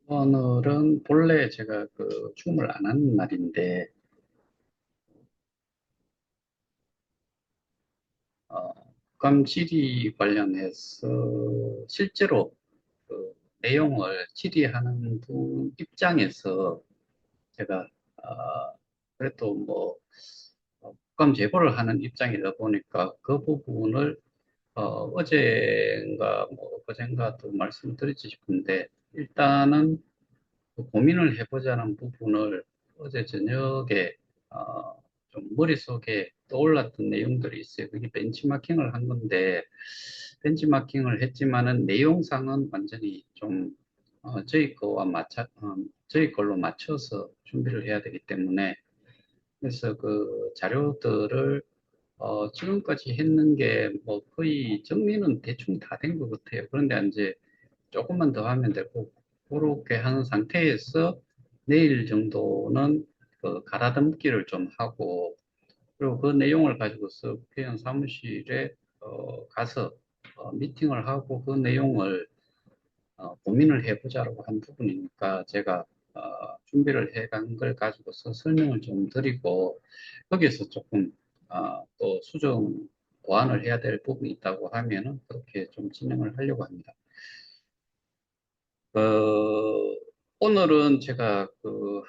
오늘은 본래 제가 그 춤을 안 하는 날인데, 어, 국감 질의 관련해서 실제로 그 내용을 질의하는 분 입장에서 제가, 그래도 뭐, 국감 제보를 하는 입장이다 보니까 그 부분을 어젠가 뭐 어젠가도 말씀드리고 싶은데, 일단은 그 고민을 해보자는 부분을 어제 저녁에 좀 머릿속에 떠올랐던 내용들이 있어요. 그게 벤치마킹을 한 건데, 벤치마킹을 했지만은 내용상은 완전히 좀 저희 걸로 맞춰서 준비를 해야 되기 때문에, 그래서 그 자료들을 지금까지 했는 게 뭐 거의 정리는 대충 다 된 것 같아요. 그런데 이제 조금만 더 하면 되고, 그렇게 하는 상태에서 내일 정도는 그 가다듬기를 좀 하고, 그리고 그 내용을 가지고서 국회의원 사무실에 가서 미팅을 하고 그 내용을 고민을 해보자라고 한 부분이니까 제가 준비를 해간 걸 가지고서 설명을 좀 드리고, 거기에서 조금 또 수정 보완을 해야 될 부분이 있다고 하면은 그렇게 좀 진행을 하려고 합니다. 어, 오늘은 제가 그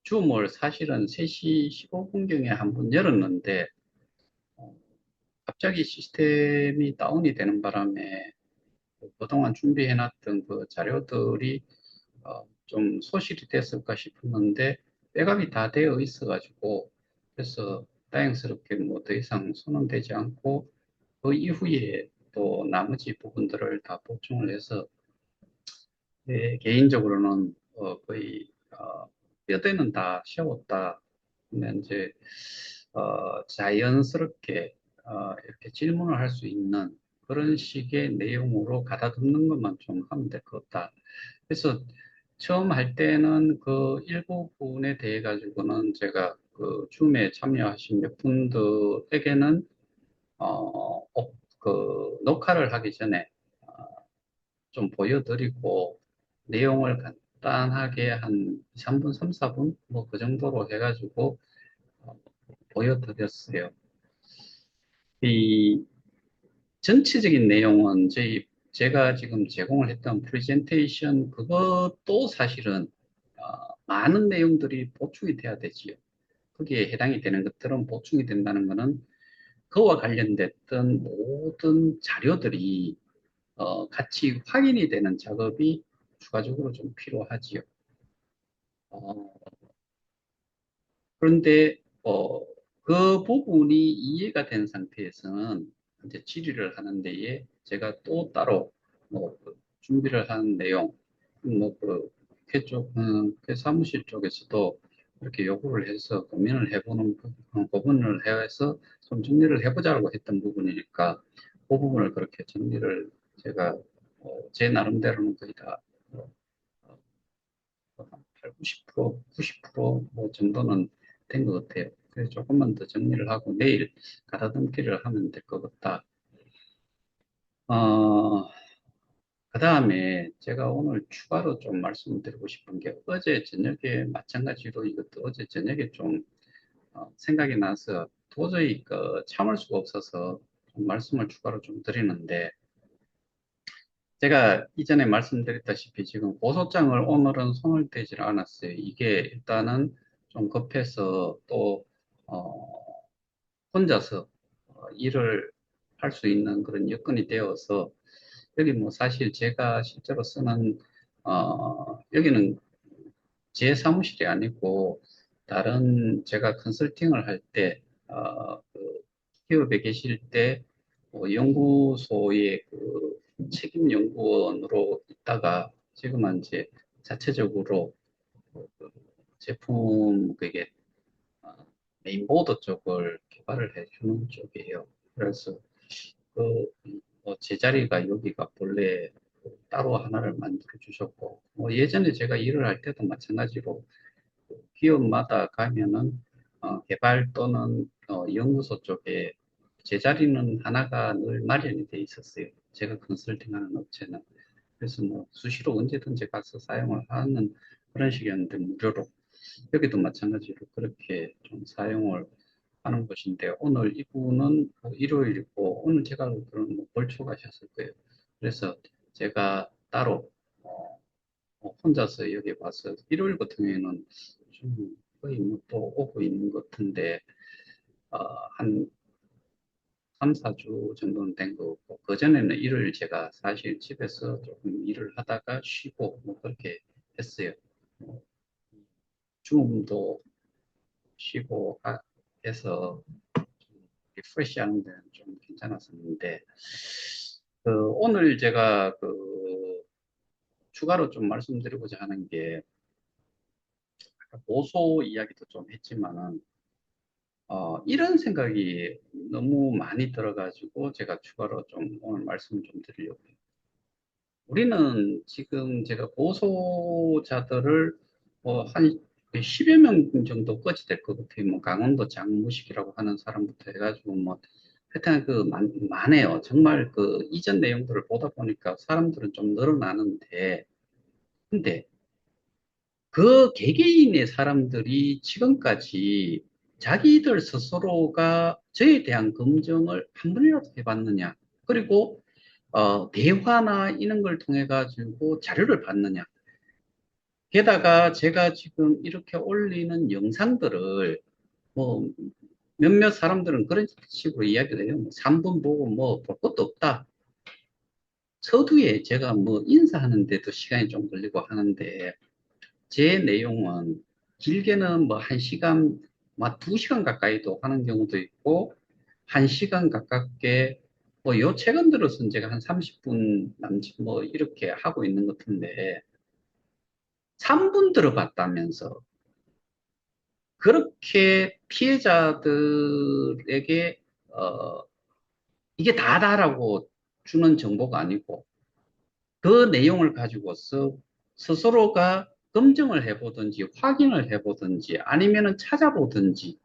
줌을 사실은 3시 15분경에 한번 열었는데, 어, 갑자기 시스템이 다운이 되는 바람에 그동안 준비해놨던 그 자료들이 좀 소실이 됐을까 싶었는데, 백업이 다 되어 있어가지고, 그래서 다행스럽게 뭐 더 이상 손은 대지 않고, 그 이후에 또 나머지 부분들을 다 보충을 해서 개인적으로는 거의 뼈대는 다 세웠다. 근데 이제 자연스럽게 이렇게 질문을 할 수 있는 그런 식의 내용으로 가다듬는 것만 좀 하면 될 것 같다. 그래서 처음 할 때는 그 일부분에 대해 가지고는 제가 그 줌에 참여하신 몇 분들에게는 그 녹화를 하기 전에 좀 보여드리고 내용을 간단하게 한 3분, 3, 4분 뭐 그 정도로 해가지고 어, 보여드렸어요. 이 전체적인 내용은 제가 지금 제공을 했던 프레젠테이션 그것도 사실은 많은 내용들이 보충이 돼야 되지요. 거기에 해당이 되는 것들은 보충이 된다는 것은 그와 관련됐던 모든 자료들이 같이 확인이 되는 작업이 추가적으로 좀 필요하지요. 어, 그런데 그 부분이 이해가 된 상태에서는 이제 질의를 하는 데에 제가 또 따로 뭐그 준비를 한 내용, 뭐그 회 사무실 쪽에서도 이렇게 요구를 해서 고민을 해보는 부분을 해서 좀 정리를 해보자고 했던 부분이니까 그 부분을 그렇게 정리를 제가 제 나름대로는 거의 다 어, 한 8, 90%, 90%뭐 정도는 된 것 같아요. 그래서 조금만 더 정리를 하고 내일 가다듬기를 하면 될 것 같다. 어, 그 다음에 제가 오늘 추가로 좀 말씀드리고 싶은 게 어제 저녁에 마찬가지로 이것도 어제 저녁에 좀 생각이 나서 도저히 참을 수가 없어서 좀 말씀을 추가로 좀 드리는데, 제가 이전에 말씀드렸다시피 지금 고소장을 오늘은 손을 대질 않았어요. 이게 일단은 좀 급해서 또 어, 혼자서 일을 할 수 있는 그런 여건이 되어서, 여기 뭐 사실 제가 실제로 쓰는 여기는 제 사무실이 아니고 다른 제가 컨설팅을 할 때 그 기업에 계실 때 연구소의 그 책임 연구원으로 있다가 지금은 이제 자체적으로 그 제품 그게 어, 메인보드 쪽을 개발을 해주는 쪽이에요. 그래서 제자리가 여기가 본래 따로 하나를 만들어 주셨고, 예전에 제가 일을 할 때도 마찬가지로 기업마다 가면은 개발 또는 연구소 쪽에 제자리는 하나가 늘 마련이 돼 있었어요. 제가 컨설팅하는 업체는. 그래서 뭐 수시로 언제든지 가서 사용을 하는 그런 식이었는데 무료로 여기도 마찬가지로 그렇게 좀 사용을 하는 것인데 오늘 이분은 뭐 일요일이고 오늘 제가 알기로는 뭐 벌초 가셨을 거예요. 그래서 제가 따로 혼자서 여기 와서 일요일 같은 경우에는 좀 거의 뭐또 오고 있는 것 같은데 한 3, 4주 정도는 된 거고 그전에는 일요일 제가 사실 집에서 조금 일을 하다가 쉬고 뭐 그렇게 했어요. 뭐 줌도 쉬고 해서 리프레시 하는 데는 좀 괜찮았었는데 오늘 제가 추가로 좀 말씀드리고자 하는 게 아까 보소 이야기도 좀 했지만은 이런 생각이 너무 많이 들어가지고 제가 추가로 좀 오늘 말씀 좀 드리려고 해요. 우리는 지금 제가 고소자들을 한 10여 명 정도 꺼지 될 것 같아요. 뭐 강원도 장무식이라고 하는 사람부터 해가지고 뭐 하여튼 많아요. 정말 이전 내용들을 보다 보니까 사람들은 좀 늘어나는데 근데 그 개개인의 사람들이 지금까지 자기들 스스로가 저에 대한 검증을 한 번이라도 해봤느냐. 그리고 대화나 이런 걸 통해 가지고 자료를 받느냐. 게다가 제가 지금 이렇게 올리는 영상들을 뭐 몇몇 사람들은 그런 식으로 이야기를 해요. 3분 보고 뭐 볼 것도 없다. 서두에 제가 뭐 인사하는데도 시간이 좀 걸리고 하는데 제 내용은 길게는 뭐 1시간, 막 2시간 가까이도 하는 경우도 있고 1시간 가깝게 요 최근 들어서는 제가 한 30분 남짓 뭐 이렇게 하고 있는 것 같은데 3분 들어봤다면서 그렇게 피해자들에게 어, 이게 다다라고 주는 정보가 아니고 그 내용을 가지고서 스스로가 검증을 해보든지 확인을 해보든지 아니면은 찾아보든지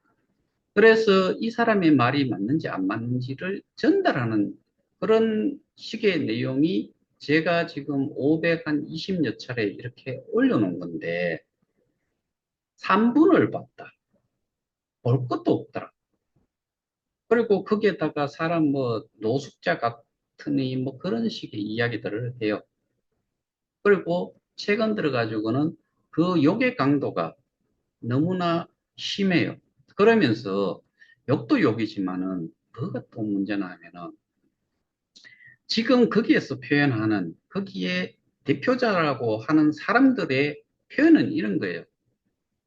그래서 이 사람의 말이 맞는지 안 맞는지를 전달하는 그런 식의 내용이 제가 지금 520여 차례 이렇게 올려놓은 건데 3분을 봤다. 볼 것도 없더라. 그리고 거기에다가 사람 뭐 노숙자 같으니 뭐 그런 식의 이야기들을 해요. 그리고 최근 들어가지고는 그 욕의 강도가 너무나 심해요. 그러면서 욕도 욕이지만은 뭐가 또 문제나 하면은 지금 거기에서 표현하는 거기에 대표자라고 하는 사람들의 표현은 이런 거예요.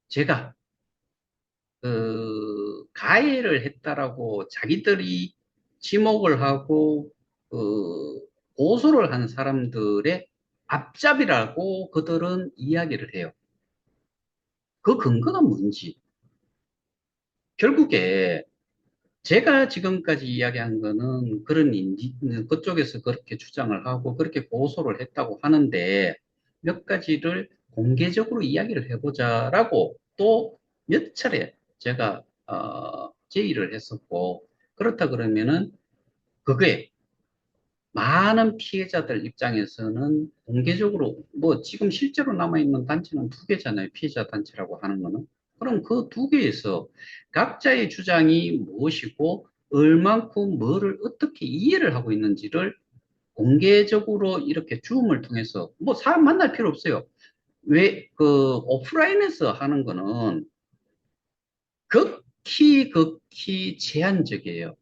제가 가해를 했다라고 자기들이 지목을 하고 고소를 한 사람들의 앞잡이라고 그들은 이야기를 해요. 그 근거가 뭔지. 결국에 제가 지금까지 이야기한 거는 그쪽에서 그렇게 주장을 하고 그렇게 고소를 했다고 하는데 몇 가지를 공개적으로 이야기를 해보자라고 또 몇 차례 제가 제의를 했었고 그렇다 그러면은 그게 많은 피해자들 입장에서는 공개적으로 뭐 지금 실제로 남아있는 단체는 두 개잖아요. 피해자 단체라고 하는 거는. 그럼 그 두 개에서 각자의 주장이 무엇이고 얼만큼 뭐를 어떻게 이해를 하고 있는지를 공개적으로 이렇게 줌을 통해서 뭐 사람 만날 필요 없어요. 왜 오프라인에서 하는 거는 극히 제한적이에요.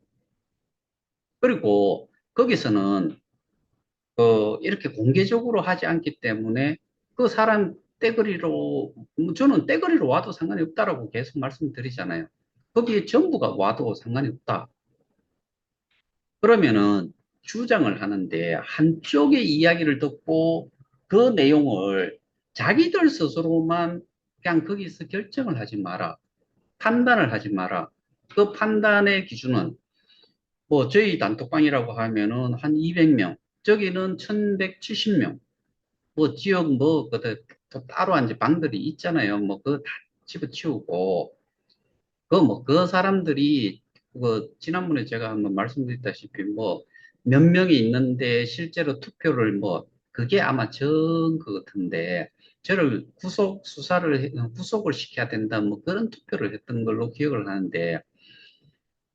그리고 거기서는 이렇게 공개적으로 하지 않기 때문에 그 사람 떼거리로, 뭐 저는 떼거리로 와도 상관이 없다라고 계속 말씀드리잖아요. 거기에 전부가 와도 상관이 없다. 그러면은 주장을 하는데 한쪽의 이야기를 듣고 그 내용을 자기들 스스로만 그냥 거기서 결정을 하지 마라. 판단을 하지 마라. 그 판단의 기준은 뭐 저희 단톡방이라고 하면은 한 200명, 저기는 1170명. 뭐 지역 또 따로 이제 방들이 있잖아요. 뭐 그거 다 집어치우고 그 사람들이 지난번에 제가 한번 말씀드렸다시피 뭐 몇 명이 있는데 실제로 투표를 뭐 그게 아마 그 같은데, 저를 구속을 시켜야 된다, 뭐 그런 투표를 했던 걸로 기억을 하는데,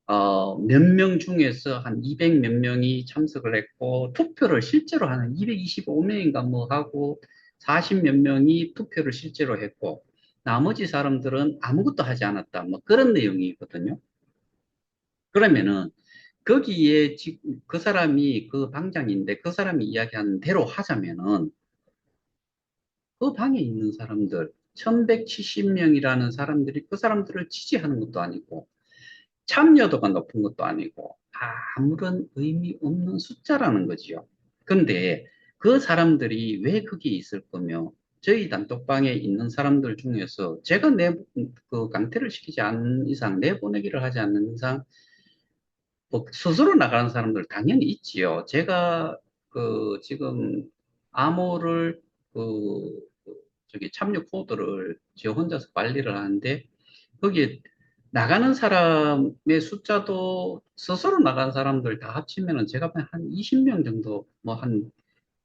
몇 명 중에서 한 200 몇 명이 참석을 했고, 투표를 실제로 하는 225명인가 뭐 하고, 40 몇 명이 투표를 실제로 했고, 나머지 사람들은 아무것도 하지 않았다, 뭐 그런 내용이거든요. 그러면은, 거기에 지금 그 사람이 그 방장인데, 그 사람이 이야기하는 대로 하자면은, 그 방에 있는 사람들, 1170명이라는 사람들이 그 사람들을 지지하는 것도 아니고, 참여도가 높은 것도 아니고 아무런 의미 없는 숫자라는 거지요. 근데 그 사람들이 왜 거기에 있을 거며 저희 단톡방에 있는 사람들 중에서 제가 그 강퇴를 시키지 않는 이상 내보내기를 하지 않는 이상 뭐 스스로 나가는 사람들 당연히 있지요. 제가 그 지금 암호를 그 저기 참여 코드를 저 혼자서 관리를 하는데 거기에 나가는 사람의 숫자도 스스로 나간 사람들 다 합치면은 제가 보기엔 한 20명 정도, 뭐 한,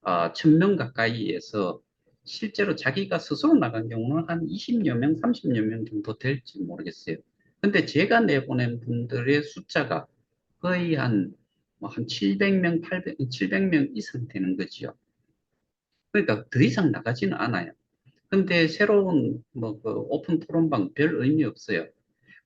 1000명 가까이에서 실제로 자기가 스스로 나간 경우는 한 20여 명, 30여 명 정도 될지 모르겠어요. 근데 제가 내보낸 분들의 숫자가 거의 뭐 한 700명, 700명 이상 되는 거지요. 그러니까 더 이상 나가지는 않아요. 근데 새로운 뭐 그 오픈 토론방 별 의미 없어요.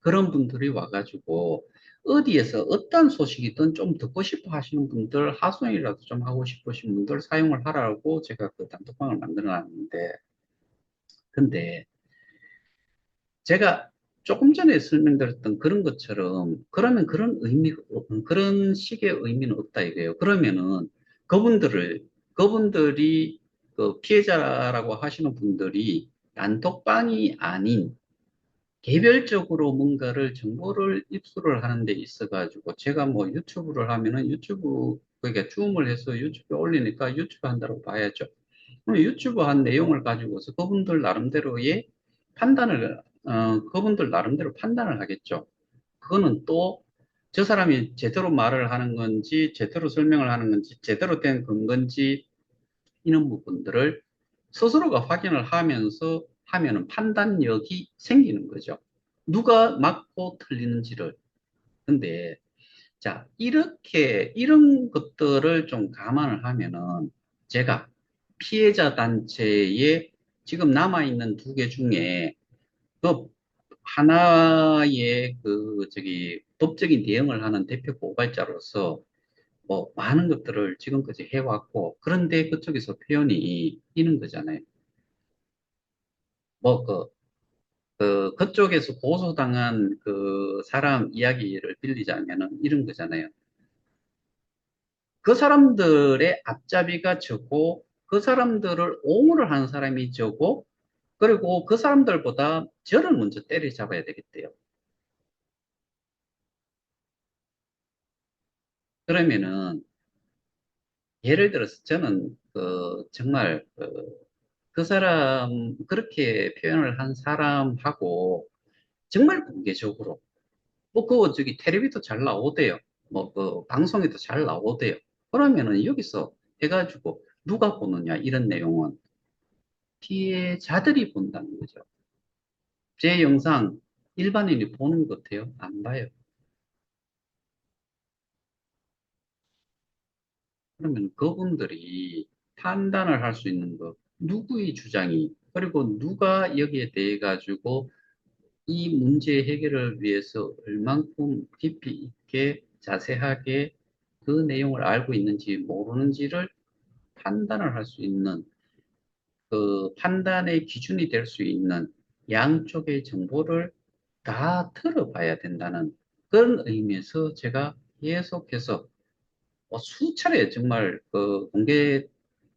그런 분들이 와가지고 어디에서 어떤 소식이든 좀 듣고 싶어 하시는 분들, 하소연이라도 좀 하고 싶으신 분들 사용을 하라고 제가 그 단톡방을 만들어 놨는데, 근데 제가 조금 전에 설명드렸던 그런 것처럼, 그러면 그런 식의 의미는 없다 이거예요. 그러면은 그분들이 그 피해자라고 하시는 분들이 단톡방이 아닌 개별적으로 뭔가를 정보를 입수를 하는 데 있어가지고, 제가 뭐 유튜브를 하면은 그러니까 줌을 해서 유튜브에 올리니까 유튜브 한다고 봐야죠. 그럼 유튜브 한 내용을 가지고서 그분들 나름대로 판단을 하겠죠. 그거는 또 저 사람이 제대로 말을 하는 건지, 제대로 설명을 하는 건지, 제대로 된 근건지, 이런 부분들을 스스로가 확인을 하면서 하면은 판단력이 생기는 거죠. 누가 맞고 틀리는지를. 근데, 자, 이런 것들을 좀 감안을 하면은 제가 피해자 단체에 지금 남아있는 두 개 중에 그 하나의 법적인 대응을 하는 대표 고발자로서 뭐 많은 것들을 지금까지 해왔고, 그런데 그쪽에서 표현이 이런 거잖아요. 뭐 그쪽에서 고소당한 그 사람 이야기를 빌리자면은 이런 거잖아요. 그 사람들의 앞잡이가 적고, 그 사람들을 옹호를 하는 사람이 적고, 그리고 그 사람들보다 저를 먼저 때려잡아야 되겠대요. 그러면은, 예를 들어서 저는 정말 그 사람, 그렇게 표현을 한 사람하고 정말 공개적으로, 뭐, 텔레비도 잘 나오대요. 뭐, 방송에도 잘 나오대요. 그러면은 여기서 해가지고 누가 보느냐, 이런 내용은 피해자들이 본다는 거죠. 제 영상 일반인이 보는 것 같아요? 안 봐요. 그러면 그분들이 판단을 할 수 있는 것, 누구의 주장이, 그리고 누가 여기에 대해 가지고 이 문제 해결을 위해서 얼만큼 깊이 있게 자세하게 그 내용을 알고 있는지 모르는지를 판단을 할 수 있는, 그 판단의 기준이 될 수 있는 양쪽의 정보를 다 들어봐야 된다는 그런 의미에서 제가 계속해서 수차례 정말 그 공개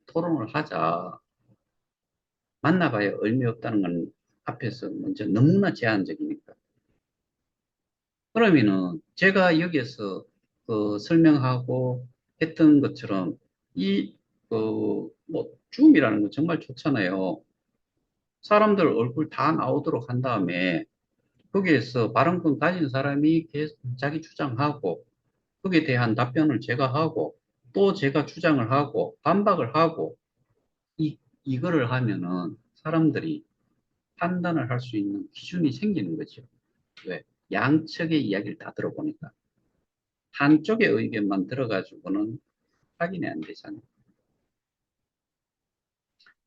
토론을 하자, 만나봐야 의미 없다는 건 앞에서 먼저 너무나 제한적이니까. 그러면은 제가 여기에서 설명하고 했던 것처럼 이, 뭐, 줌이라는 건 정말 좋잖아요. 사람들 얼굴 다 나오도록 한 다음에 거기에서 발언권 가진 사람이 계속 자기 주장하고 거기에 대한 답변을 제가 하고 또 제가 주장을 하고 반박을 하고 이거를 하면은 사람들이 판단을 할 수 있는 기준이 생기는 거죠. 왜? 양측의 이야기를 다 들어보니까. 한쪽의 의견만 들어가지고는 확인이 안 되잖아요.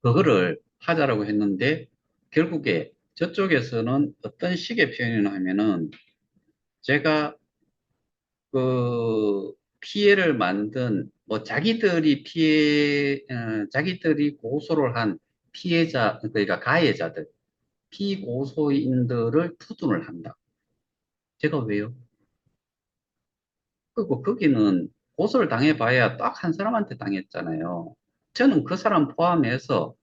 그거를 하자라고 했는데, 결국에 저쪽에서는 어떤 식의 표현을 하면은, 제가 그 피해를 만든, 뭐 자기들이 고소를 한 피해자, 그러니까 가해자들, 피고소인들을 투둔을 한다. 제가 왜요? 그리고 거기는 고소를 당해봐야 딱 한 사람한테 당했잖아요. 저는 그 사람 포함해서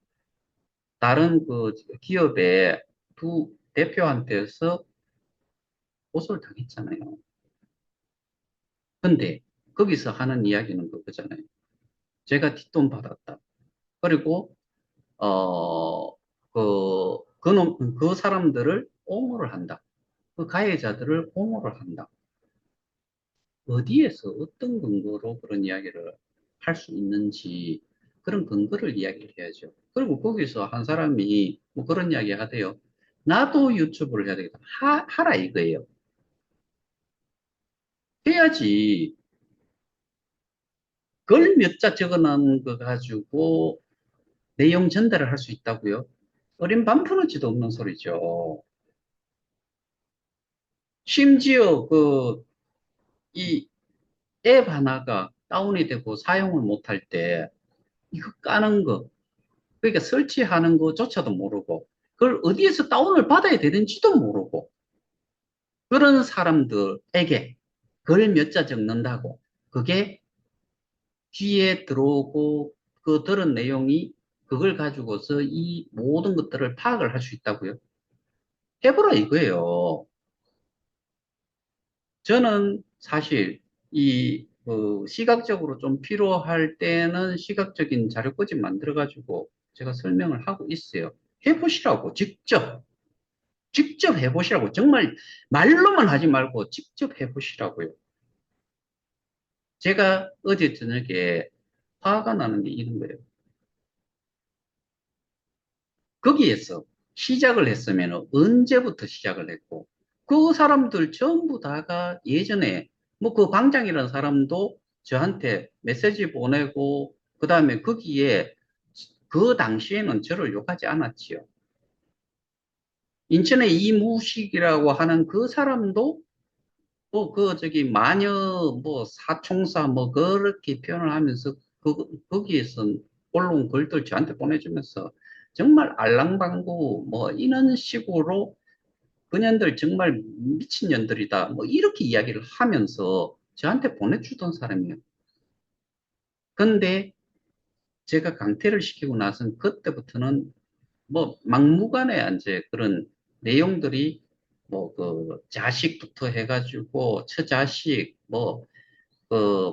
다른 그 기업의 두 대표한테서 고소를 당했잖아요. 근데 거기서 하는 이야기는 그거잖아요. 제가 뒷돈 받았다. 그리고 그 사람들을 옹호를 한다. 그 가해자들을 옹호를 한다. 어디에서 어떤 근거로 그런 이야기를 할 수 있는지 그런 근거를 이야기를 해야죠. 그리고 거기서 한 사람이 뭐 그런 이야기 하대요. 나도 유튜브를 해야 되겠다. 하라 이거예요. 해야지. 글 몇 자 적어놓은 거 가지고 내용 전달을 할 수 있다고요? 어린 반푼어치도 없는 소리죠. 심지어 이 앱 하나가 다운이 되고 사용을 못할 때 이거 까는 거, 그러니까 설치하는 것조차도 모르고 그걸 어디에서 다운을 받아야 되는지도 모르고 그런 사람들에게 글 몇 자 적는다고 그게 귀에 들어오고 그 들은 내용이 그걸 가지고서 이 모든 것들을 파악을 할 수 있다고요? 해보라 이거예요. 저는 사실 시각적으로 좀 필요할 때는 시각적인 자료꽂이 만들어가지고 제가 설명을 하고 있어요. 해보시라고, 직접 해보시라고. 정말 말로만 하지 말고 직접 해보시라고요. 제가 어제 저녁에 화가 나는 게 이런 거예요. 거기에서 시작을 했으면 언제부터 시작을 했고, 그 사람들 전부 다가 예전에, 뭐 그 방장이라는 사람도 저한테 메시지 보내고, 그 다음에 거기에 그 당시에는 저를 욕하지 않았지요. 인천의 이무식이라고 하는 그 사람도 마녀, 사총사, 그렇게 표현을 하면서, 거기에서 올라온 글들 저한테 보내주면서, 정말 알랑방구, 이런 식으로, 그년들 정말 미친년들이다, 이렇게 이야기를 하면서 저한테 보내주던 사람이에요. 근데 제가 강퇴를 시키고 나선 그때부터는 막무가내 이제 그런 내용들이 자식부터 해가지고 처자식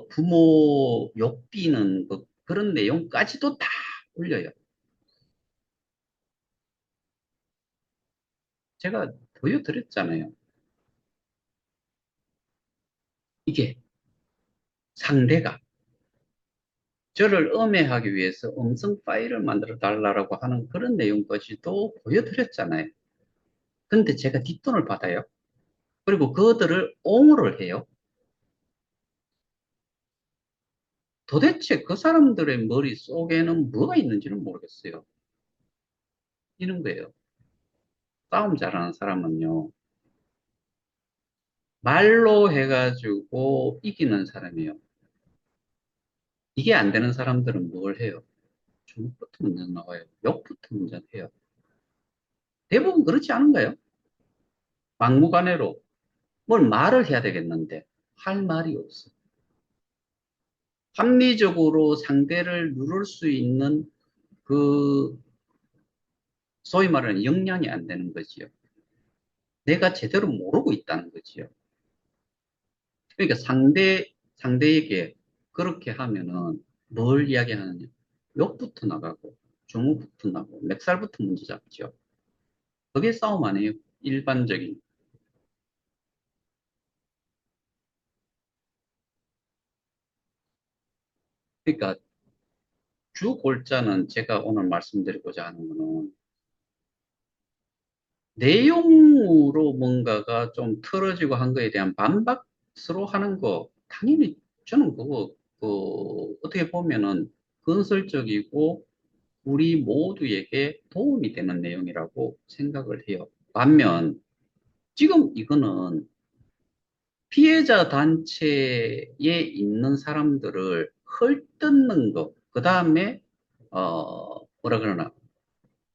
부모 욕비는 그런 내용까지도 다 올려요. 제가 보여드렸잖아요. 이게 상대가 저를 음해하기 위해서 음성 파일을 만들어 달라고 하는 그런 내용까지도 보여드렸잖아요. 근데 제가 뒷돈을 받아요. 그리고 그들을 옹호를 해요. 도대체 그 사람들의 머릿속에는 뭐가 있는지는 모르겠어요. 이런 거예요. 싸움 잘하는 사람은요, 말로 해가지고 이기는 사람이에요. 이게 안 되는 사람들은 뭘 해요? 주먹부터 먼저 나와요. 욕부터 먼저 해요. 대부분 그렇지 않은가요? 막무가내로 뭘 말을 해야 되겠는데 할 말이 없어. 합리적으로 상대를 누를 수 있는 그 소위 말하는 역량이 안 되는 거지요. 내가 제대로 모르고 있다는 거지요. 그러니까 상대에게 그렇게 하면은 뭘 이야기하느냐. 욕부터 나가고, 주먹부터 나고, 멱살부터 문제 잡죠. 그게 싸움 아니에요. 일반적인. 그러니까 주 골자는 제가 오늘 말씀드리고자 하는 거는 내용으로 뭔가가 좀 틀어지고 한 거에 대한 반박스러워 하는 거, 당연히 저는 그거, 어떻게 보면은 건설적이고 우리 모두에게 도움이 되는 내용이라고 생각을 해요. 반면, 지금 이거는 피해자 단체에 있는 사람들을 헐뜯는 것, 그 다음에, 뭐라 그러나,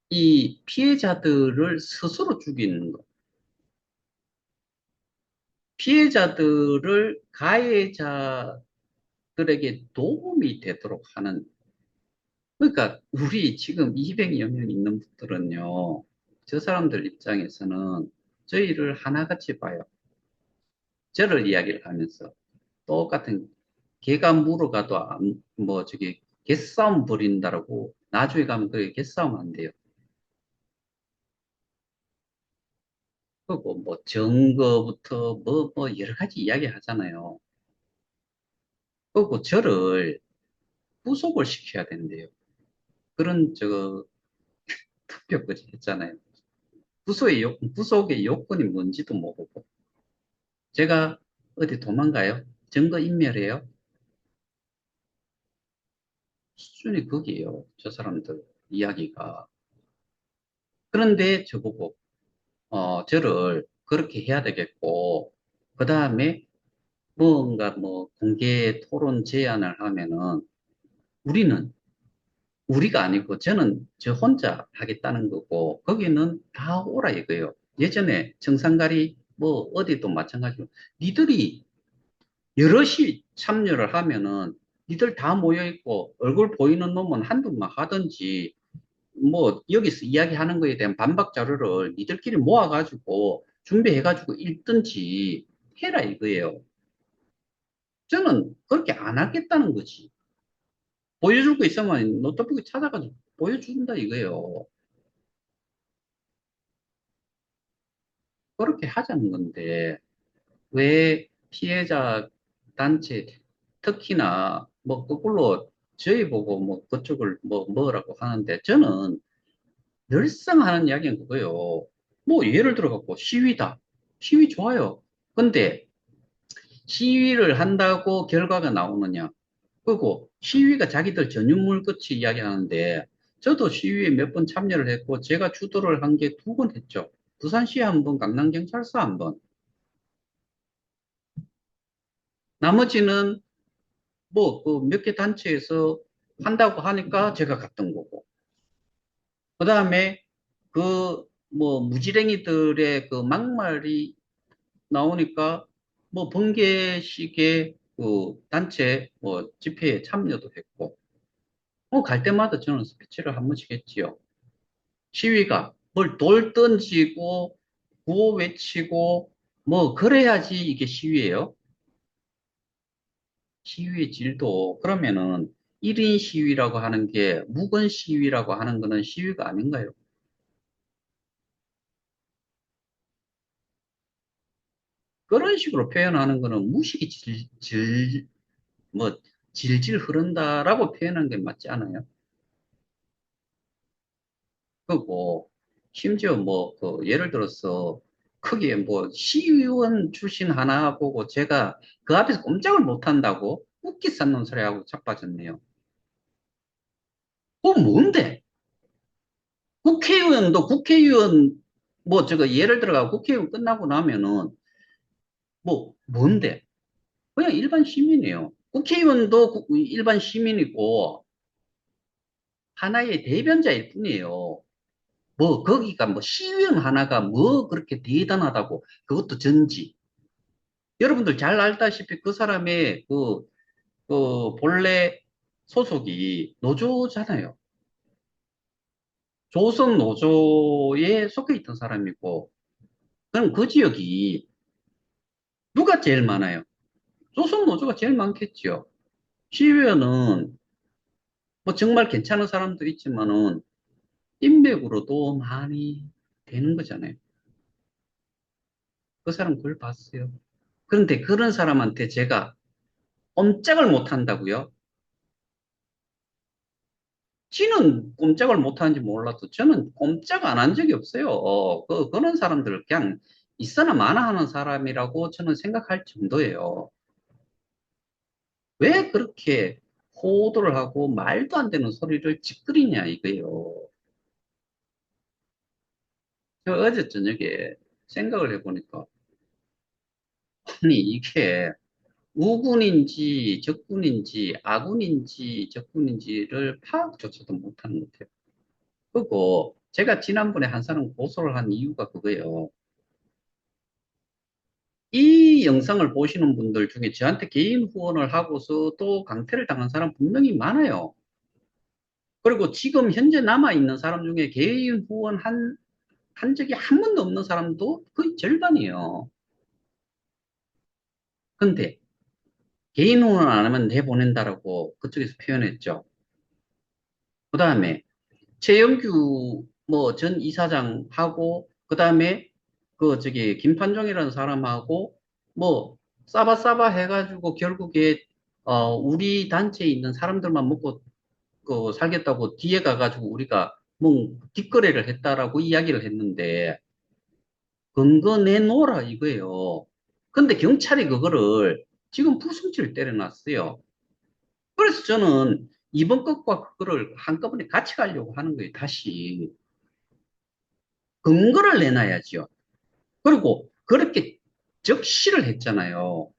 이 피해자들을 스스로 죽이는 것, 피해자들을 가해자들에게 도움이 되도록 하는, 그러니까 우리 지금 200여 명 있는 분들은요, 저 사람들 입장에서는 저희를 하나같이 봐요. 저를 이야기를 하면서 똑같은 개가 물어가도 뭐 저기 개싸움 벌인다라고 나중에 가면 그게 개싸움 안 돼요. 그리고 뭐 증거부터 뭐 여러 가지 이야기 하잖아요. 그리고 저를 구속을 시켜야 된대요. 그런 투표까지 했잖아요. 구속의 요건이 뭔지도 모르고. 제가 어디 도망가요? 증거 인멸해요? 수준이 거기에요. 저 사람들 이야기가. 그런데 저보고 저를 그렇게 해야 되겠고, 그 다음에 뭔가 뭐 공개 토론 제안을 하면은 우리는 우리가 아니고 저는 저 혼자 하겠다는 거고, 거기는 다 오라 이거예요. 예전에 청산가리 뭐 어디도 마찬가지로 니들이 여럿이 참여를 하면은 니들 다 모여 있고 얼굴 보이는 놈은 한두 명 하든지 뭐 여기서 이야기하는 거에 대한 반박 자료를 니들끼리 모아가지고 준비해가지고 읽든지 해라 이거예요. 저는 그렇게 안 하겠다는 거지. 보여줄 거 있으면 노트북에 찾아가지고 보여준다 이거예요. 그렇게 하자는 건데 왜 피해자 단체 특히나 뭐 거꾸로 저희 보고 뭐 그쪽을 뭐 뭐라고 하는데 저는 늘상 하는 이야기는 그거예요. 뭐 예를 들어 갖고 시위다. 시위 좋아요. 근데 시위를 한다고 결과가 나오느냐? 그리고 시위가 자기들 전유물 끝이 이야기하는데 저도 시위에 몇 번 참여를 했고 제가 주도를 한 게 두 번 했죠. 부산시 한 번, 강남경찰서 한 번. 나머지는 뭐 그 몇 개 단체에서 한다고 하니까 제가 갔던 거고. 그다음에 그 뭐 무지랭이들의 그 막말이 나오니까 뭐 번개식의 그 단체 뭐 집회에 참여도 했고. 갈 때마다 저는 스피치를 한 번씩 했지요. 시위가 뭘 돌 던지고 구호 외치고 뭐 그래야지 이게 시위예요. 시위의 질도 그러면은 1인 시위라고 하는 게 묵은 시위라고 하는 거는 시위가 아닌가요? 그런 식으로 표현하는 거는 무식이 뭐 질질 흐른다라고 표현하는 게 맞지 않아요? 그리고 심지어 뭐 그 예를 들어서 크게 뭐 시의원 출신 하나 보고 제가 그 앞에서 꼼짝을 못 한다고 웃기 쌓는 소리하고 자빠졌네요. 뭔데? 국회의원도 국회의원 뭐 예를 들어가 국회의원 끝나고 나면은 뭐 뭔데? 그냥 일반 시민이에요. 국회의원도 일반 시민이고 하나의 대변자일 뿐이에요. 뭐 거기가 뭐 시의원 하나가 뭐 그렇게 대단하다고 그것도 전지. 여러분들 잘 알다시피 그 사람의 본래 소속이 노조잖아요. 조선 노조에 속해 있던 사람이고, 그럼 그 지역이 누가 제일 많아요? 조선 노조가 제일 많겠지요. 시의원은 뭐 정말 괜찮은 사람도 있지만은 인맥으로도 많이 되는 거잖아요. 그 사람 그걸 봤어요. 그런데 그런 사람한테 제가 꼼짝을 못 한다고요? 지는 꼼짝을 못하는지 몰라도 저는 꼼짝 안 한 적이 없어요. 그런 사람들 그냥 있어나 마나 하는 사람이라고 저는 생각할 정도예요. 왜 그렇게 호도를 하고 말도 안 되는 소리를 찌끄리냐 이거예요. 제가 어제 저녁에 생각을 해보니까 아니 이게 우군인지 적군인지 아군인지 적군인지를 파악조차도 못하는 것 같아요. 그리고 제가 지난번에 한 사람 고소를 한 이유가 그거예요. 이 영상을 보시는 분들 중에 저한테 개인 후원을 하고서 또 강퇴를 당한 사람 분명히 많아요. 그리고 지금 현재 남아있는 사람 중에 개인 후원 한 적이 한 번도 없는 사람도 거의 절반이에요. 근데 개인 후원 안 하면 내보낸다라고 그쪽에서 표현했죠. 그 다음에 최영규 뭐 전 이사장하고 그 다음에 그 저기 김판종이라는 사람하고 뭐 싸바싸바 해가지고 결국에 우리 단체에 있는 사람들만 먹고 그 살겠다고 뒤에 가가지고 우리가 뭐 뒷거래를 했다라고 이야기를 했는데 근거 내놓으라 이거예요. 근데 경찰이 그거를 지금 불송치를 때려놨어요. 그래서 저는 이번 것과 그거를 한꺼번에 같이 가려고 하는 거예요, 다시. 근거를 내놔야지요. 그리고 그렇게 적시를 했잖아요.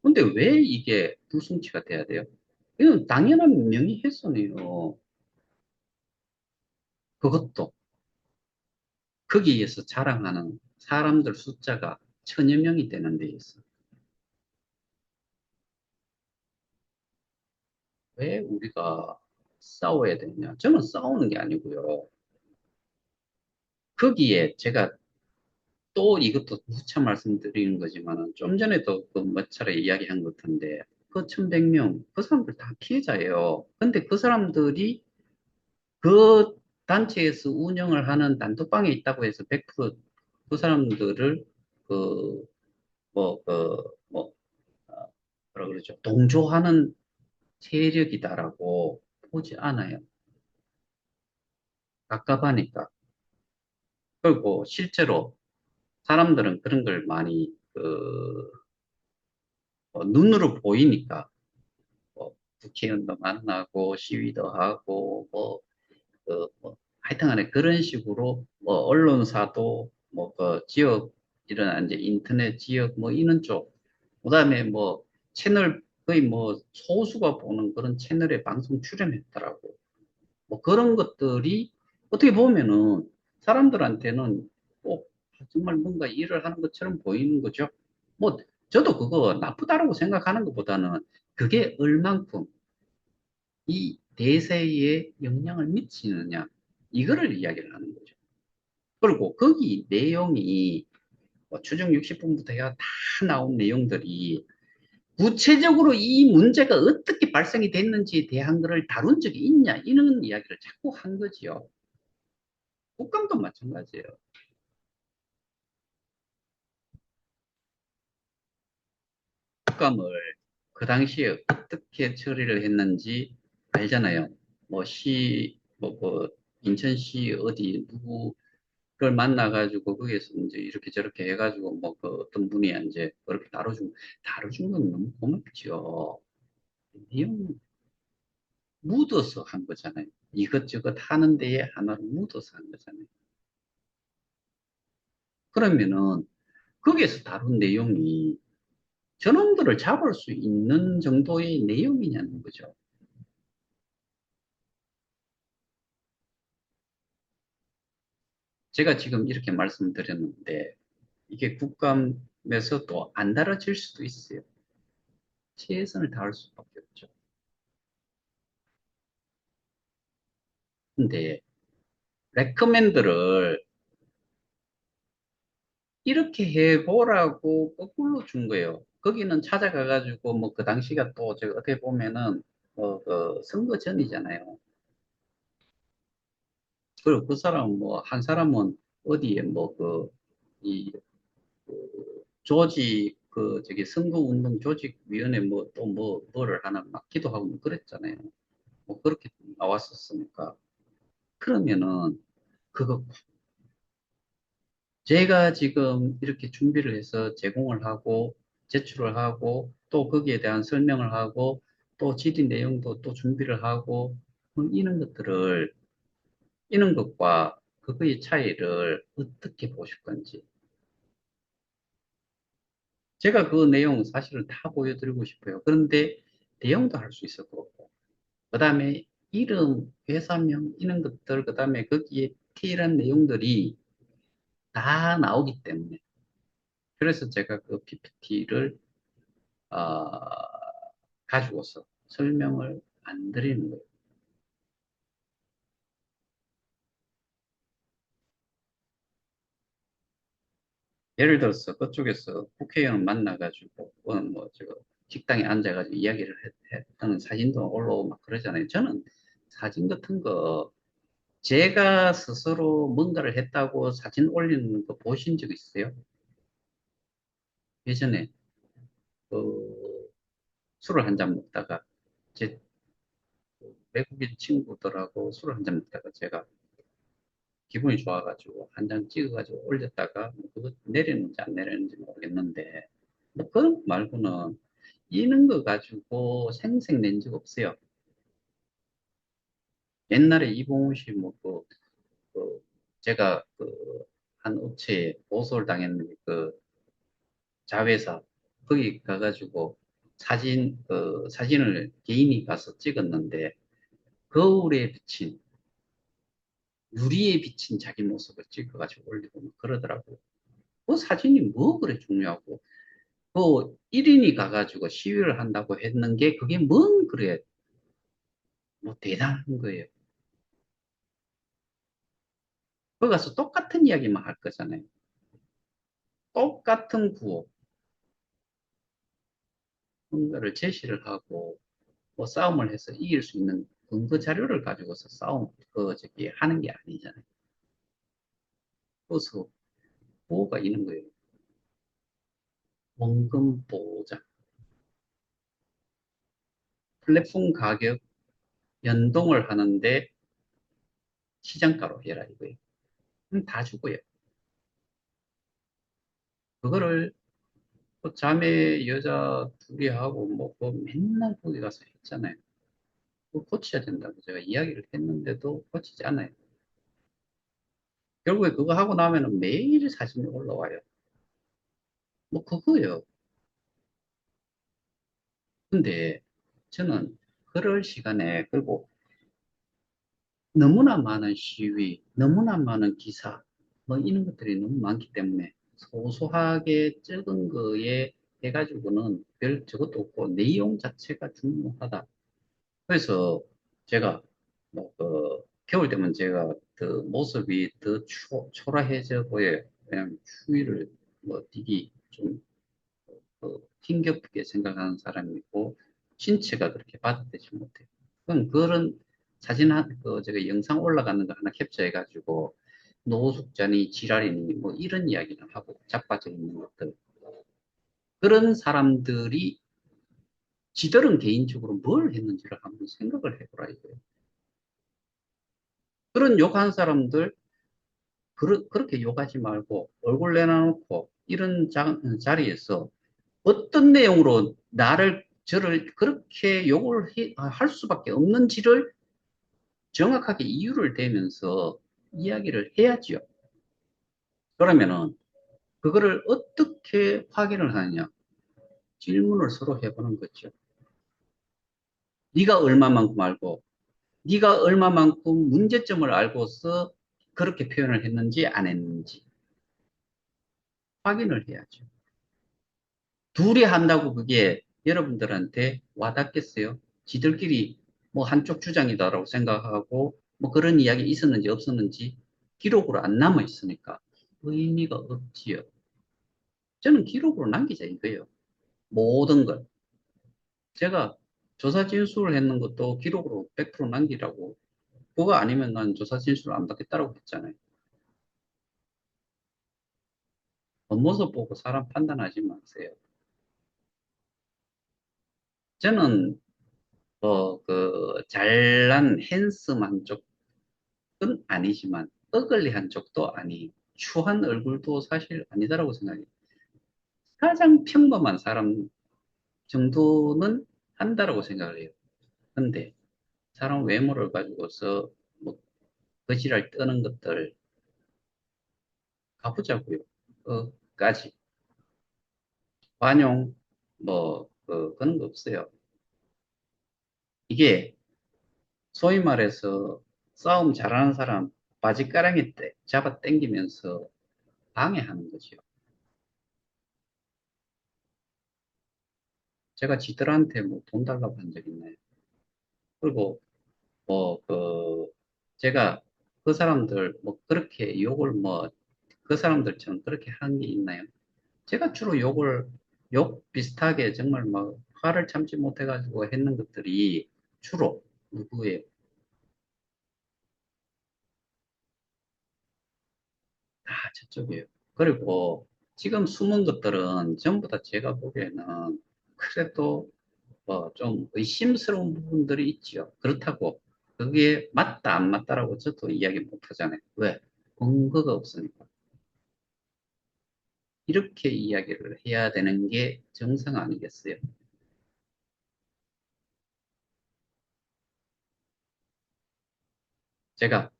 근데 왜 이게 불송치가 돼야 돼요? 이건 당연한 명예훼손이에요. 그것도 거기에서 자랑하는 사람들 숫자가 천여 명이 되는 데 있어. 왜 우리가 싸워야 되냐? 저는 싸우는 게 아니고요. 거기에 제가 또 이것도 누차 말씀드리는 거지만 좀 전에도 그 몇 차례 이야기한 것 같은데 그 1100명 그 사람들 다 피해자예요. 근데 그 사람들이 그 단체에서 운영을 하는 단톡방에 있다고 해서 100%그 사람들을 그 뭐 뭐 뭐라 그러죠? 동조하는 세력이다라고 보지 않아요. 갑갑하니까. 그리고 실제로 사람들은 그런 걸 많이 눈으로 보이니까 뭐 국회의원도 만나고 시위도 하고 하여튼 간에 그런 식으로 뭐 언론사도 뭐 그 지역 이런 이제 인터넷 지역 뭐 이런 쪽 그다음에 뭐 채널 거의 뭐 소수가 보는 그런 채널에 방송 출연했더라고. 뭐 그런 것들이 어떻게 보면은 사람들한테는 꼭 정말 뭔가 일을 하는 것처럼 보이는 거죠. 뭐 저도 그거 나쁘다라고 생각하는 것보다는 그게 얼만큼 이 대세에 영향을 미치느냐 이거를 이야기를 하는 거죠. 그리고 거기 내용이 뭐 추정 60분부터 해가 다 나온 내용들이 구체적으로 이 문제가 어떻게 발생이 됐는지에 대한 것을 다룬 적이 있냐 이런 이야기를 자꾸 한 거지요. 국감도 마찬가지예요. 국감을 그 당시에 어떻게 처리를 했는지 알잖아요. 뭐 인천시 어디 누구를 만나가지고 거기에서 이제 이렇게 저렇게 해가지고 뭐 그 어떤 분이 이제 그렇게 다뤄준 건 너무 고맙죠. 내용 묻어서 한 거잖아요. 이것저것 하는 데에 하나로 묻어서 한 거잖아요. 그러면은 거기에서 다룬 내용이 저놈들을 잡을 수 있는 정도의 내용이냐는 거죠. 제가 지금 이렇게 말씀드렸는데 이게 국감에서 또 안 다뤄질 수도 있어요. 최선을 다할 수밖에 없죠. 근데 레커멘드를 이렇게 해보라고 거꾸로 준 거예요. 거기는 찾아가가지고 뭐 그 당시가 또 제가 어떻게 보면은 그 선거 전이잖아요. 그리고 그 사람 뭐 한 사람은 어디에 뭐이 조직 저기 선거운동 조직위원회 뭐 또 뭐를 하나 맡기도 하고 뭐 그랬잖아요. 뭐 그렇게 나왔었으니까. 그러면은 그거 제가 지금 이렇게 준비를 해서 제공을 하고 제출을 하고 또 거기에 대한 설명을 하고 또 질의 내용도 또 준비를 하고 이런 것들을 이런 것과 그거의 차이를 어떻게 보실 건지. 제가 그 내용 사실은 다 보여드리고 싶어요. 그런데 대응도 할 수 있을 거고. 그 다음에 이름, 회사명, 이런 것들, 그 다음에 거기에 디테일한 내용들이 다 나오기 때문에. 그래서 제가 그 PPT를, 가지고서 설명을 안 드리는 거예요. 예를 들어서 그쪽에서 국회의원 만나가지고, 뭐, 식당에 앉아가지고 이야기를 했다는 사진도 올라오고 막 그러잖아요. 저는 사진 같은 거, 제가 스스로 뭔가를 했다고 사진 올리는 거 보신 적 있어요? 예전에 그 술을 한 잔 먹다가 제 외국인 친구들하고 술을 한 잔 먹다가 제가 기분이 좋아가지고 한 장 찍어가지고 올렸다가 뭐 그거 내렸는지 안 내렸는지 모르겠는데 뭐 그런 거 말고는 이런 거 가지고 생색 낸 적 없어요. 옛날에 이봉우 씨 뭐 그 제가 그 한 업체에 고소를 당했는데 그 자회사 거기 가가지고 사진을 개인이 가서 찍었는데 거울에 비친 유리에 비친 자기 모습을 찍어가지고 올리고 막 그러더라고요. 그 사진이 뭐 그래 중요하고 그 1인이 가가지고 시위를 한다고 했는 게 그게 뭔 그래 뭐 대단한 거예요. 거기 가서 똑같은 이야기만 할 거잖아요. 똑같은 구호, 뭔가를 제시를 하고 뭐 싸움을 해서 이길 수 있는 근거 자료를 가지고서 하는 게 아니잖아요. 그래서 보호가 있는 거예요. 원금 보호자, 플랫폼 가격 연동을 하는데 시장가로 해라 이거예요. 그럼 다 죽어요. 그거를 그 자매 여자 둘이 하고 뭐 그 맨날 거기 가서 했잖아요. 그거 고쳐야 된다고 제가 이야기를 했는데도 고치지 않아요. 결국에 그거 하고 나면은 매일 사진이 올라와요. 뭐 그거예요. 근데 저는 그럴 시간에 그리고 너무나 많은 시위, 너무나 많은 기사, 뭐 이런 것들이 너무 많기 때문에 소소하게 적은 거에 해가지고는 별 저것도 없고 내용 자체가 중요하다. 그래서 제가 뭐 겨울 되면 제가 더 모습이 더 초라해져 보여요. 그냥 추위를 뭐 되게 좀 힘겹게 생각하는 사람이고 신체가 그렇게 받아들이지 못해요. 그런 사진 제가 영상 올라가는 거 하나 캡처해가지고 노숙자니 지랄이니 뭐 이런 이야기를 하고 자빠져 있는 것들 그런 사람들이 지들은 개인적으로 뭘 했는지를 한번 생각을 해보라 이거예요. 그런 욕한 사람들 그렇게 욕하지 말고 얼굴 내놔놓고 이런 자리에서 어떤 내용으로 저를 그렇게 할 수밖에 없는지를 정확하게 이유를 대면서 이야기를 해야지요. 그러면은 그거를 어떻게 확인을 하느냐? 질문을 서로 해보는 거죠. 네가 얼마만큼 알고, 네가 얼마만큼 문제점을 알고서 그렇게 표현을 했는지 안 했는지 확인을 해야죠. 둘이 한다고 그게 여러분들한테 와닿겠어요? 지들끼리 뭐 한쪽 주장이다라고 생각하고 뭐 그런 이야기 있었는지 없었는지 기록으로 안 남아 있으니까 의미가 없지요. 저는 기록으로 남기자 이거예요. 모든 걸. 제가 조사 진술을 했는 것도 기록으로 100% 남기라고. 그거 아니면 난 조사 진술을 안 받겠다라고 했잖아요. 겉모습 보고 사람 판단하지 마세요. 저는 잘난 핸섬한 쪽은 아니지만, 어글리한 쪽도 아니, 추한 얼굴도 사실 아니다라고 생각해요. 가장 평범한 사람 정도는 한다라고 생각을 해요. 근데 사람 외모를 가지고서 뭐 거지랄 떠는 것들 가보자고요. 까지 관용 그런 거 없어요. 이게 소위 말해서 싸움 잘하는 사람 바지가랑이 잡아 당기면서 방해하는 거죠. 제가 지들한테 뭐 돈 달라고 한 적 있나요? 그리고 뭐 제가 그 사람들 뭐 그렇게 욕을 뭐 그 사람들처럼 그렇게 한 게 있나요? 제가 주로 욕 비슷하게 정말 막 화를 참지 못해가지고 했는 것들이 주로 누구예요? 다 저쪽이에요. 그리고 지금 숨은 것들은 전부 다 제가 보기에는 그래도 좀 의심스러운 부분들이 있죠. 그렇다고 그게 맞다 안 맞다라고 저도 이야기 못 하잖아요. 왜? 근거가 없으니까. 이렇게 이야기를 해야 되는 게 정상 아니겠어요? 제가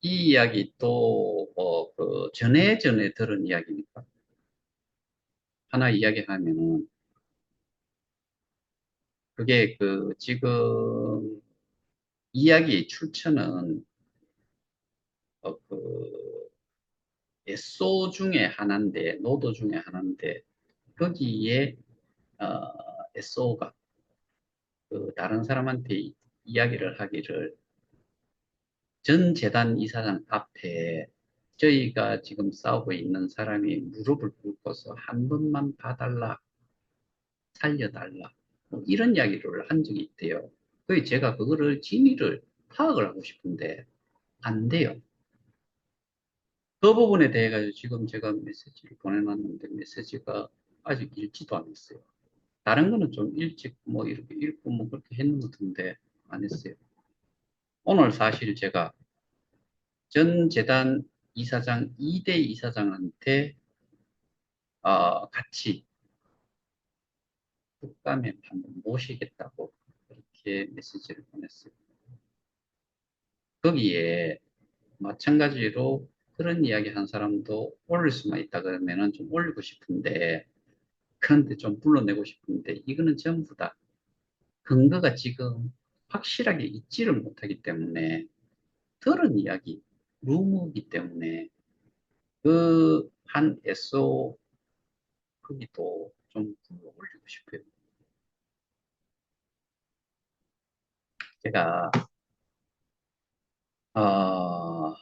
이 이야기 또, 전에 들은 이야기니까. 하나 이야기하면은, 그게 지금, 이야기 출처는, 에소 중에 하나인데, 노도 중에 하나인데, 거기에, 어, 에소가 다른 사람한테 이야기를 하기를, 전 재단 이사장 앞에 저희가 지금 싸우고 있는 사람이 무릎을 꿇고서 한 번만 봐달라, 살려달라. 뭐 이런 이야기를 한 적이 있대요. 그게 제가 그거를 진위를 파악을 하고 싶은데 안 돼요. 그 부분에 대해 가지고 지금 제가 메시지를 보내놨는데 메시지가 아직 읽지도 않았어요. 다른 거는 좀 일찍 뭐 이렇게 읽고 뭐 그렇게 했는 것 같은데 안 했어요. 오늘 사실 제가 전 재단 이사장, 2대 이사장한테 같이 국감에 한번 모시겠다고 그렇게 메시지를 보냈어요. 거기에 마찬가지로 그런 이야기 한 사람도 올릴 수만 있다 그러면은 좀 올리고 싶은데, 그런데 좀 불러내고 싶은데, 이거는 전부 다 근거가 지금 확실하게 있지를 못하기 때문에, 들은 이야기, 루머이기 때문에, 그 한 SO 거기도 좀 불러 올리고 싶어요. 제가, 어,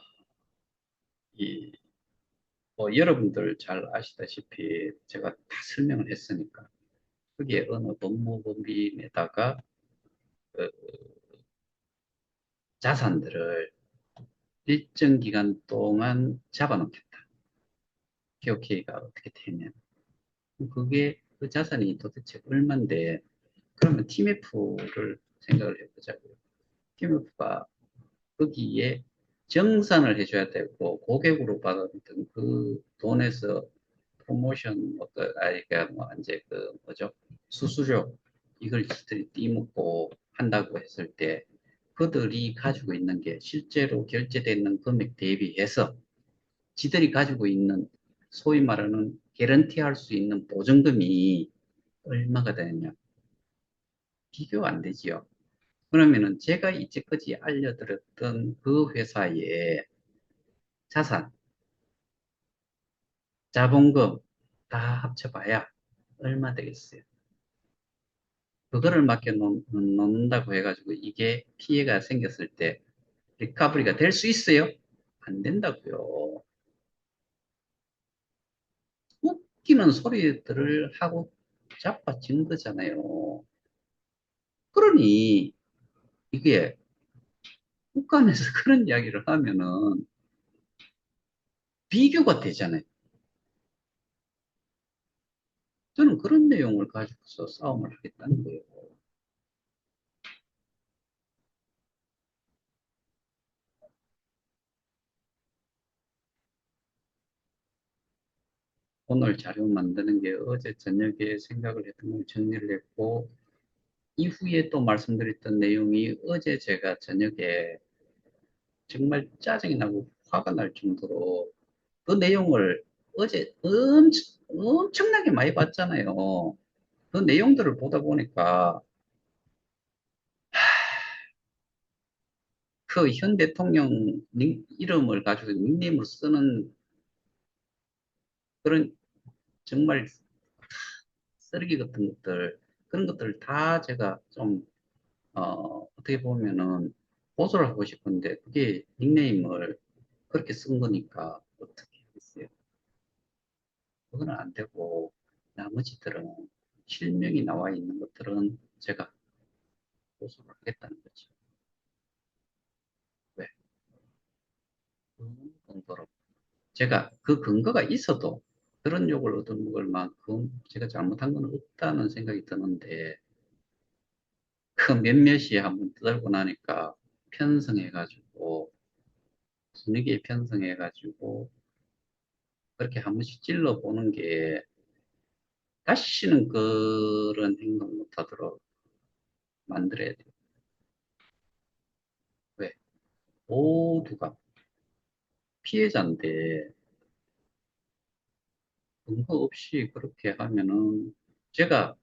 이, 여러분들 잘 아시다시피 제가 다 설명을 했으니까, 그게 어느 법무법인에다가 그 자산들을 일정 기간 동안 잡아놓겠다. KOK가 어떻게 되면. 그게 그 자산이 도대체 얼만데, 그러면 TMF를 생각을 해보자고요. TMF가 거기에 정산을 해줘야 되고, 고객으로 받았던 그 돈에서 프로모션, 그러니까 뭐, 이제 뭐죠? 수수료, 이걸 지들이 띠먹고 한다고 했을 때, 그들이 가지고 있는 게 실제로 결제되는 금액 대비해서 지들이 가지고 있는 소위 말하는 개런티 할 수 있는 보증금이 얼마가 되느냐. 비교가 안 되지요. 그러면은 제가 이제까지 알려드렸던 그 회사의 자산, 자본금 다 합쳐봐야 얼마 되겠어요. 그거를 놓는다고 해가지고 이게 피해가 생겼을 때 리카버리가 될 수 있어요? 안 된다고요. 웃기는 소리들을 하고 자빠진 거잖아요. 그러니 이게 국감에서 그런 이야기를 하면은 비교가 되잖아요. 저는 그런 내용을 가지고서 싸움을 하겠다는 거예요. 오늘 자료 만드는 게 어제 저녁에 생각을 했던 걸 정리를 했고, 이후에 또 말씀드렸던 내용이 어제 제가 저녁에 정말 짜증이 나고 화가 날 정도로 그 내용을 어제 엄청나게 많이 봤잖아요. 그 내용들을 보다 보니까 그 현 대통령 이름을 가지고 닉네임으로 쓰는 그런 정말 쓰레기 같은 것들, 그런 것들 다 제가 좀, 어떻게 보면은 고소를 하고 싶은데 그게 닉네임을 그렇게 쓴 거니까 어떻게 했어요. 그거는 안 되고 나머지들은 실명이 나와 있는 것들은 제가 고소를 하겠다는 거죠. 왜? 그 정도로 제가 그 근거가 있어도 그런 욕을 얻어먹을 만큼 제가 잘못한 건 없다는 생각이 드는데 그 몇몇이 한번 떠들고 나니까 편성해가지고 분위기에 편성해가지고 그렇게 한 번씩 찔러보는 게 다시는 그런 행동 못하도록 만들어야 돼요. 왜? 모두가 피해자인데 근거 없이 그렇게 하면은 제가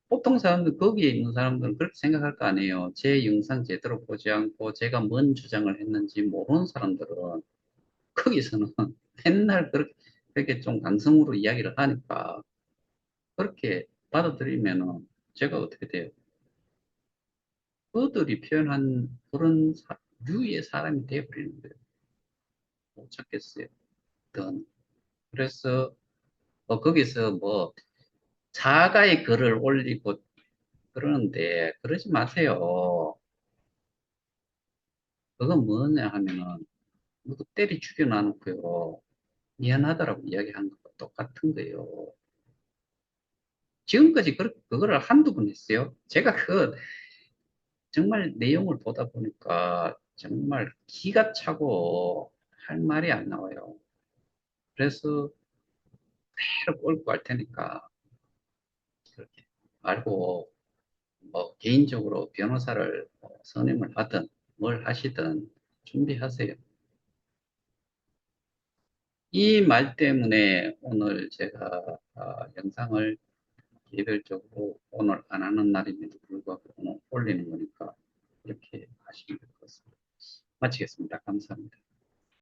보통 사람들 거기에 있는 사람들은 그렇게 생각할 거 아니에요. 제 영상 제대로 보지 않고 제가 뭔 주장을 했는지 모르는 사람들은 거기서는 맨날 그렇게 좀 감성으로 이야기를 하니까 그렇게 받아들이면은 제가 어떻게 돼요? 그들이 표현한 그런 류의 사람이 되어버리는 거예요. 못 찾겠어요. 더 그래서 거기서 뭐 자가의 글을 올리고 그러는데 그러지 마세요. 그건 뭐냐 하면은 누구 때리 죽여놔놓고요. 미안하다라고 이야기한 것과 똑같은 거예요. 지금까지 그거를 한두 번 했어요. 제가 그 정말 내용을 보다 보니까 정말 기가 차고 할 말이 안 나와요. 그래서 회를 끌고 갈 테니까 그렇게 말고 뭐 개인적으로 변호사를 뭐 선임을 하든 뭘 하시든 준비하세요. 이 말 때문에 오늘 제가 영상을 개별적으로 오늘 안 하는 날임에도 불구하고 오늘 올리는 거니까 이렇게 하시면 될 것 같습니다. 마치겠습니다. 감사합니다.